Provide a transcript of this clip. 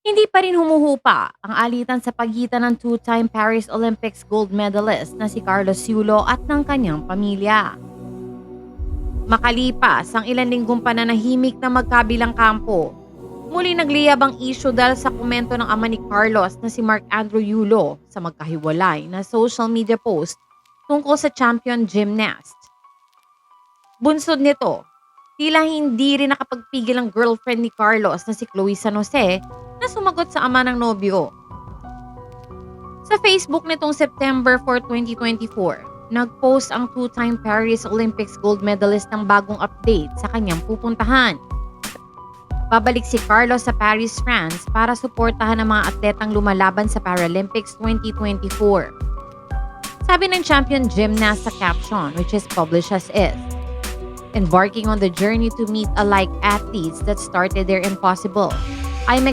Hindi pa rin humuhupa ang alitan sa pagitan ng two-time Paris Olympics gold medalist na si Carlos Yulo at ng kanyang pamilya. Makalipas ang ilang linggong pananahimik na magkabilang kampo, muli nagliyab ang issue dahil sa komento ng ama ni Carlos na si Mark Andrew Yulo sa magkahiwalay na social media post tungkol sa champion gymnast. Bunsod nito, tila hindi rin nakapagpigil ang girlfriend ni Carlos na si Chloe San Jose na sumagot sa ama ng nobyo. Sa Facebook nitong September 4, 2024, nag-post ang two-time Paris Olympics gold medalist ng bagong update sa kanyang pupuntahan. Babalik si Carlos sa Paris, France para suportahan ang mga atletang lumalaban sa Paralympics 2024. Sabi ng champion gymnast sa caption, which is published as is, "Embarking on the journey to meet alike athletes that started their impossible. I'm